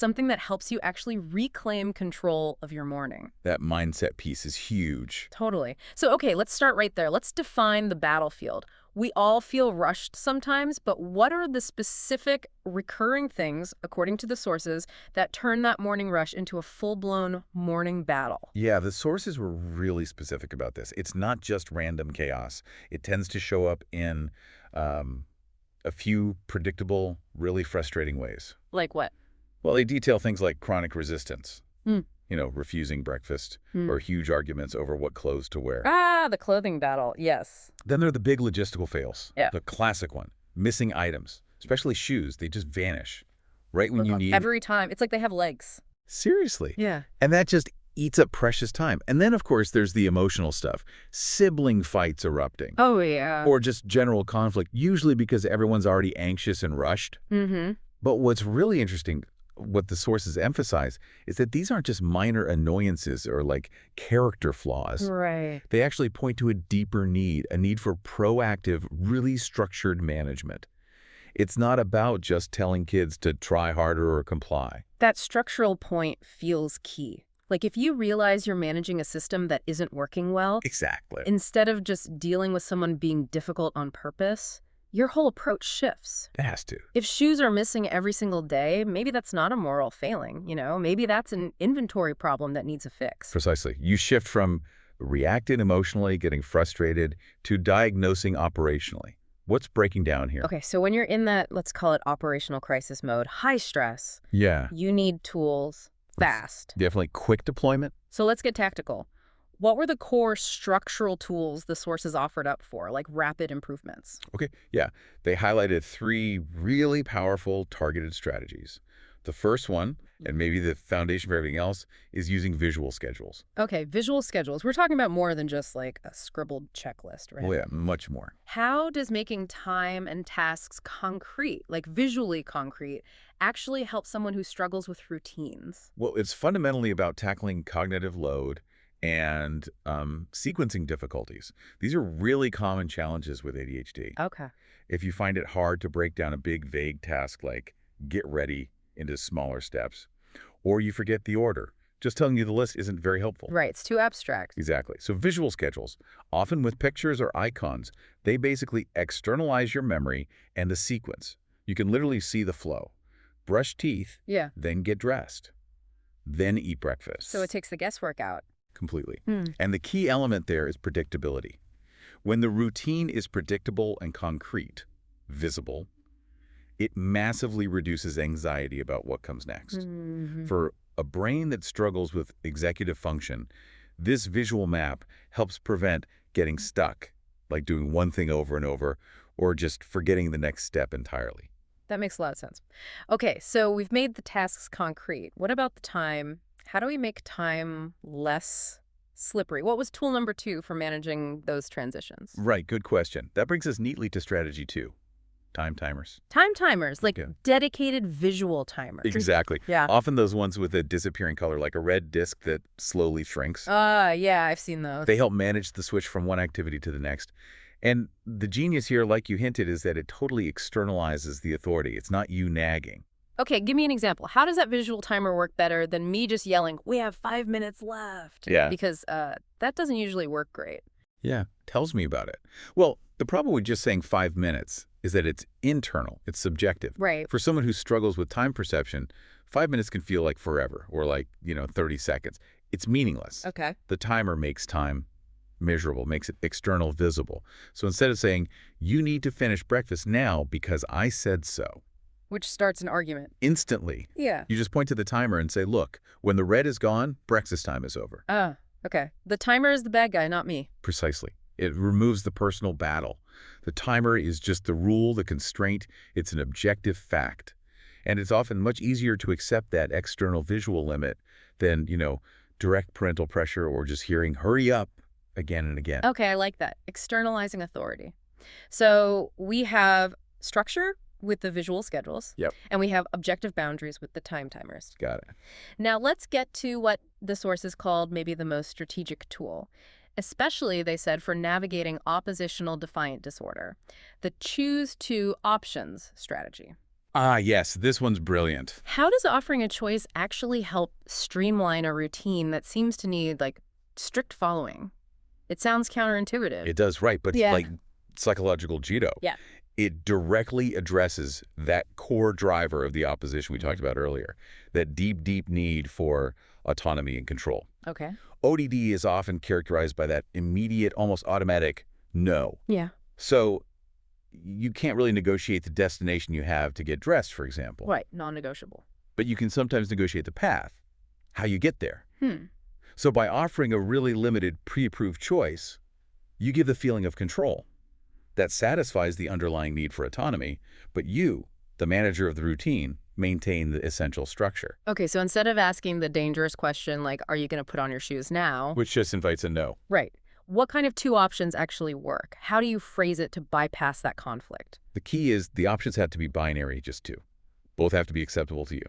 Something that helps you actually reclaim control of your morning. That mindset piece is huge. Totally. So, okay, let's start right there. Let's define the battlefield. We all feel rushed sometimes, but what are the specific recurring things, according to the sources, that turn that morning rush into a full-blown morning battle? Yeah, the sources were really specific about this. It's not just random chaos. It tends to show up in a few predictable, really frustrating ways. Like what? Well, they detail things like chronic resistance, Hmm. refusing breakfast, or huge arguments over what clothes to wear. Ah, the clothing battle, yes. Then there are the big logistical fails. Yeah. The classic one, missing items, especially shoes. They just vanish right when you need. Every time. It's like they have legs. Seriously. Yeah. And that just eats up precious time. And then, of course, there's the emotional stuff. Sibling fights erupting. Oh, yeah. Or just general conflict, usually because everyone's already anxious and rushed. Mm-hmm. But what's really interesting, what the sources emphasize, is that these aren't just minor annoyances or like character flaws. Right. They actually point to a deeper need, a need for proactive, really structured management. It's not about just telling kids to try harder or comply. That structural point feels key. Like if you realize you're managing a system that isn't working well, Exactly. instead of just dealing with someone being difficult on purpose, your whole approach shifts. It has to. If shoes are missing every single day, maybe that's not a moral failing, Maybe that's an inventory problem that needs a fix. Precisely. You shift from reacting emotionally, getting frustrated, to diagnosing operationally. What's breaking down here? Okay, so when you're in that, let's call it operational crisis mode, high stress, Yeah. you need tools fast. Definitely quick deployment. So let's get tactical. What were the core structural tools the sources offered up for, like rapid improvements? Okay, yeah. They highlighted 3 really powerful targeted strategies. The first one, and maybe the foundation for everything else, is using visual schedules. Okay, visual schedules. We're talking about more than just like a scribbled checklist, right? Oh yeah, much more. How does making time and tasks concrete, like visually concrete, actually help someone who struggles with routines? Well, it's fundamentally about tackling cognitive load and sequencing difficulties. These are really common challenges with ADHD. Okay. If you find it hard to break down a big, vague task like get ready into smaller steps, or you forget the order, just telling you the list isn't very helpful. Right, it's too abstract. Exactly. So visual schedules, often with pictures or icons, they basically externalize your memory and the sequence. You can literally see the flow. Brush teeth, Yeah. then get dressed, then eat breakfast. So it takes the guesswork out. Completely. And the key element there is predictability. When the routine is predictable and concrete, visible, it massively reduces anxiety about what comes next. For a brain that struggles with executive function, this visual map helps prevent getting stuck, like doing one thing over and over, or just forgetting the next step entirely. That makes a lot of sense. Okay, so we've made the tasks concrete. What about the time? How do we make time less slippery? What was tool number 2 for managing those transitions? Right, good question. That brings us neatly to strategy 2, time timers. Time timers, like Yeah. dedicated visual timers. Exactly. Yeah. Often those ones with a disappearing color, like a red disc that slowly shrinks. Yeah, I've seen those. They help manage the switch from one activity to the next. And the genius here, like you hinted, is that it totally externalizes the authority. It's not you nagging. Okay, give me an example. How does that visual timer work better than me just yelling, "We have 5 minutes left"? Yeah. Because that doesn't usually work great. Yeah, tells me about it. Well, the problem with just saying 5 minutes is that it's internal. It's subjective. Right. For someone who struggles with time perception, 5 minutes can feel like forever or like, 30 seconds. It's meaningless. Okay. The timer makes time measurable, makes it external visible. So instead of saying, you need to finish breakfast now because I said so, Which starts an argument. instantly, Yeah. you just point to the timer and say, look, when the red is gone, breakfast time is over. Okay. The timer is the bad guy, not me. Precisely. It removes the personal battle. The timer is just the rule, the constraint. It's an objective fact. And it's often much easier to accept that external visual limit than, direct parental pressure or just hearing, hurry up, again and again. Okay, I like that. Externalizing authority. So we have structure with the visual schedules. Yep. And we have objective boundaries with the time timers. Got it. Now let's get to what the sources called maybe the most strategic tool. Especially, they said, for navigating oppositional defiant disorder. The choose two options strategy. Ah, yes, this one's brilliant. How does offering a choice actually help streamline a routine that seems to need, like, strict following? It sounds counterintuitive. It does, right, but Yeah. like psychological judo. Yeah. It directly addresses that core driver of the opposition we talked about earlier, that deep, deep need for autonomy and control. Okay. ODD is often characterized by that immediate, almost automatic no. Yeah. So you can't really negotiate the destination you have to get dressed, for example. Right. Non-negotiable. But you can sometimes negotiate the path, how you get there. Hmm. So by offering a really limited pre-approved choice, you give the feeling of control. That satisfies the underlying need for autonomy, but you, the manager of the routine, maintain the essential structure. Okay, so instead of asking the dangerous question, like, are you going to put on your shoes now? Which just invites a no. Right. What kind of two options actually work? How do you phrase it to bypass that conflict? The key is the options have to be binary, just two. Both have to be acceptable to you,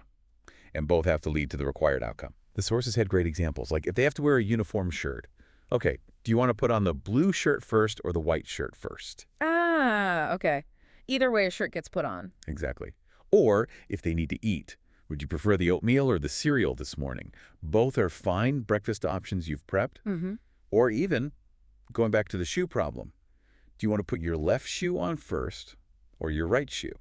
and both have to lead to the required outcome. The sources had great examples, like if they have to wear a uniform shirt. Okay, do you want to put on the blue shirt first or the white shirt first? Ah, okay. Either way, a shirt gets put on. Exactly. Or if they need to eat, would you prefer the oatmeal or the cereal this morning? Both are fine breakfast options you've prepped. Mm-hmm. Or even, going back to the shoe problem, do you want to put your left shoe on first or your right shoe?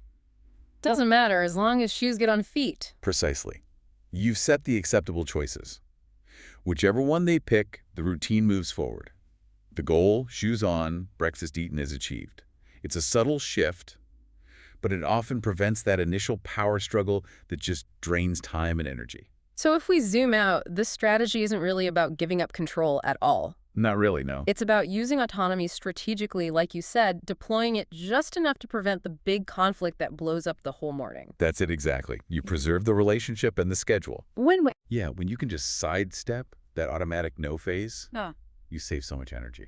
Doesn't matter as long as shoes get on feet. Precisely. You've set the acceptable choices. Whichever one they pick, the routine moves forward. The goal, shoes on, breakfast eaten, is achieved. It's a subtle shift, but it often prevents that initial power struggle that just drains time and energy. So if we zoom out, this strategy isn't really about giving up control at all. Not really, no. It's about using autonomy strategically, like you said, deploying it just enough to prevent the big conflict that blows up the whole morning. That's it exactly. You preserve the relationship and the schedule. Win-win. Yeah, when you can just sidestep that automatic no phase, Ah. you save so much energy.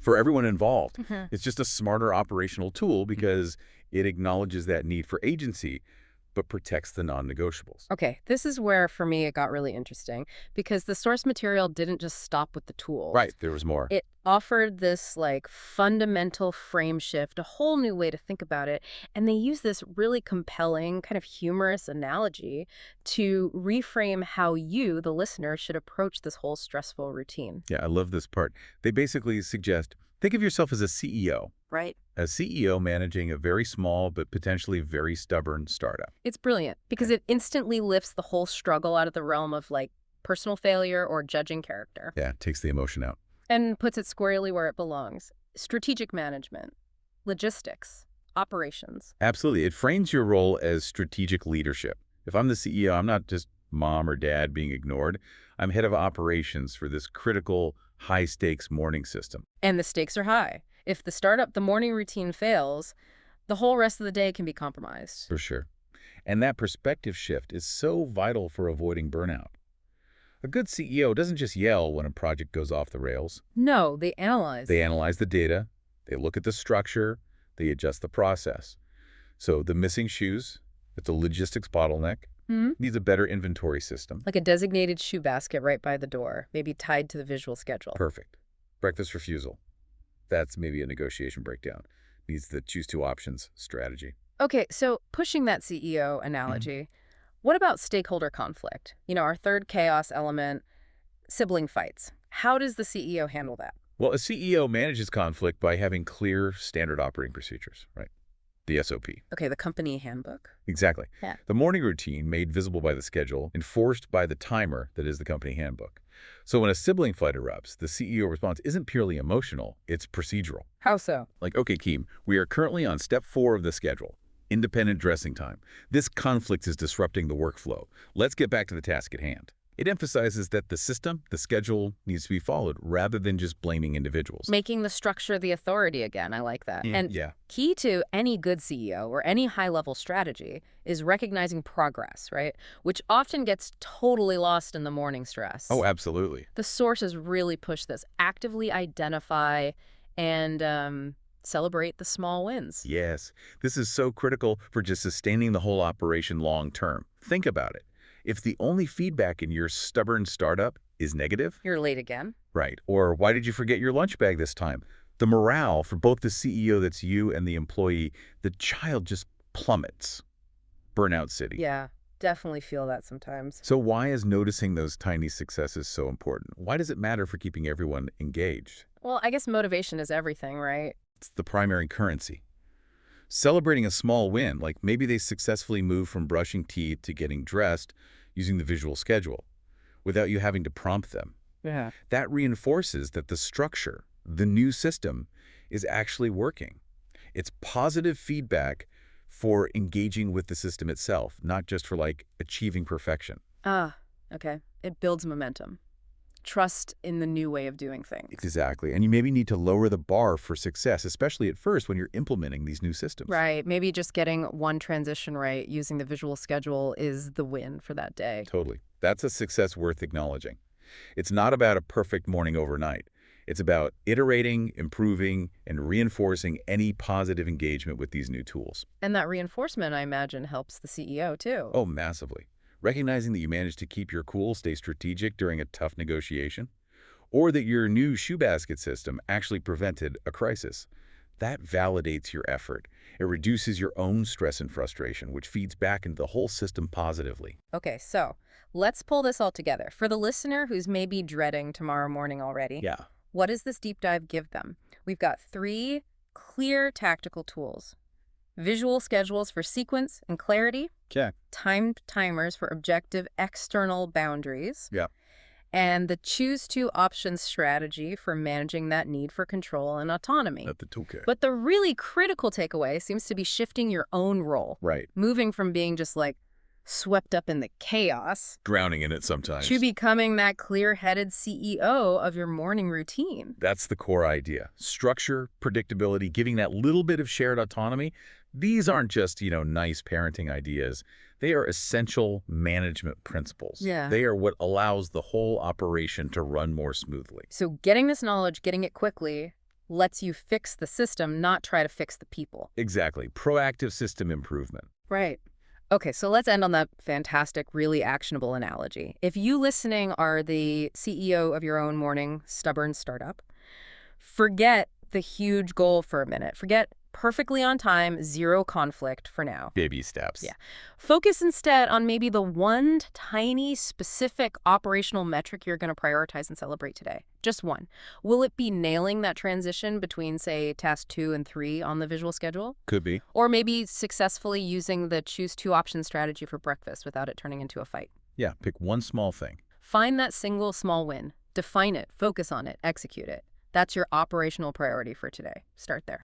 For everyone involved, Mhm. it's just a smarter operational tool because it acknowledges that need for agency, but protects the non-negotiables. Okay, this is where, for me, it got really interesting because the source material didn't just stop with the tools. Right, there was more. It offered this, like, fundamental frame shift, a whole new way to think about it. And they use this really compelling, kind of humorous analogy to reframe how you, the listener, should approach this whole stressful routine. Yeah, I love this part. They basically suggest, think of yourself as a CEO. Right. A CEO managing a very small but potentially very stubborn startup. It's brilliant because it instantly lifts the whole struggle out of the realm of, like, personal failure or judging character. Yeah, takes the emotion out. And puts it squarely where it belongs. Strategic management, logistics, operations. Absolutely. It frames your role as strategic leadership. If I'm the CEO, I'm not just mom or dad being ignored. I'm head of operations for this critical, high-stakes morning system. And the stakes are high. If the morning routine fails, the whole rest of the day can be compromised. For sure. And that perspective shift is so vital for avoiding burnout. A good CEO doesn't just yell when a project goes off the rails. No, they analyze. They analyze the data, they look at the structure, they adjust the process. So the missing shoes, it's a logistics bottleneck, needs a better inventory system. Like a designated shoe basket right by the door, maybe tied to the visual schedule. Perfect. Breakfast refusal. That's maybe a negotiation breakdown. Needs the choose two options strategy. Okay, so pushing that CEO analogy, what about stakeholder conflict? You know, our third chaos element, sibling fights. How does the CEO handle that? Well, a CEO manages conflict by having clear standard operating procedures, right? The SOP. Okay, the company handbook. Exactly. Yeah. The morning routine made visible by the schedule, enforced by the timer that is the company handbook. So when a sibling fight erupts, the CEO response isn't purely emotional, it's procedural. How so? Like, okay, Keem, we are currently on step 4 of the schedule, independent dressing time. This conflict is disrupting the workflow. Let's get back to the task at hand. It emphasizes that the system, the schedule, needs to be followed rather than just blaming individuals. Making the structure the authority again. I like that. And yeah. key to any good CEO or any high-level strategy is recognizing progress, right? Which often gets totally lost in the morning stress. Oh, absolutely. The sources really push this. Actively identify and celebrate the small wins. Yes. This is so critical for just sustaining the whole operation long term. Think about it. If the only feedback in your stubborn startup is negative, You're late again. right, or why did you forget your lunch bag this time? The morale for both the CEO, that's you, and the employee, the child just plummets. Burnout city. Yeah, definitely feel that sometimes. So why is noticing those tiny successes so important? Why does it matter for keeping everyone engaged? Well, I guess motivation is everything, right? It's the primary currency. Celebrating a small win, like maybe they successfully moved from brushing teeth to getting dressed using the visual schedule, without you having to prompt them. Yeah. That reinforces that the structure, the new system, is actually working. It's positive feedback for engaging with the system itself, not just for, like, achieving perfection. Ah, okay. It builds momentum. Trust in the new way of doing things. Exactly. And you maybe need to lower the bar for success, especially at first when you're implementing these new systems. Right. Maybe just getting one transition right using the visual schedule is the win for that day. Totally. That's a success worth acknowledging. It's not about a perfect morning overnight. It's about iterating, improving, and reinforcing any positive engagement with these new tools. And that reinforcement, I imagine, helps the CEO too. Oh, massively. Recognizing that you managed to keep your cool, stay strategic during a tough negotiation, or that your new shoe basket system actually prevented a crisis. That validates your effort. It reduces your own stress and frustration, which feeds back into the whole system positively. Okay, so let's pull this all together. For the listener who's maybe dreading tomorrow morning already, Yeah. what does this deep dive give them? We've got 3 clear tactical tools. Visual schedules for sequence and clarity. Okay. Timed timers for objective external boundaries. Yeah. And the choose two options strategy for managing that need for control and autonomy. At the toolkit. But the really critical takeaway seems to be shifting your own role. Right. Moving from being just like swept up in the chaos Drowning in it sometimes. to becoming that clear-headed CEO of your morning routine. That's the core idea. Structure, predictability, giving that little bit of shared autonomy. These aren't just, nice parenting ideas. They are essential management principles. Yeah. They are what allows the whole operation to run more smoothly. So getting this knowledge, getting it quickly, lets you fix the system, not try to fix the people. Exactly. Proactive system improvement. Right. Okay, so let's end on that fantastic, really actionable analogy. If you listening are the CEO of your own morning stubborn startup, forget the huge goal for a minute. Forget perfectly on time, 0 conflict for now. Baby steps. Yeah. Focus instead on maybe the one tiny, specific operational metric you're going to prioritize and celebrate today. Just one. Will it be nailing that transition between, say, task 2 and 3 on the visual schedule? Could be. Or maybe successfully using the choose two options strategy for breakfast without it turning into a fight. Yeah, pick one small thing. Find that single small win. Define it. Focus on it. Execute it. That's your operational priority for today. Start there.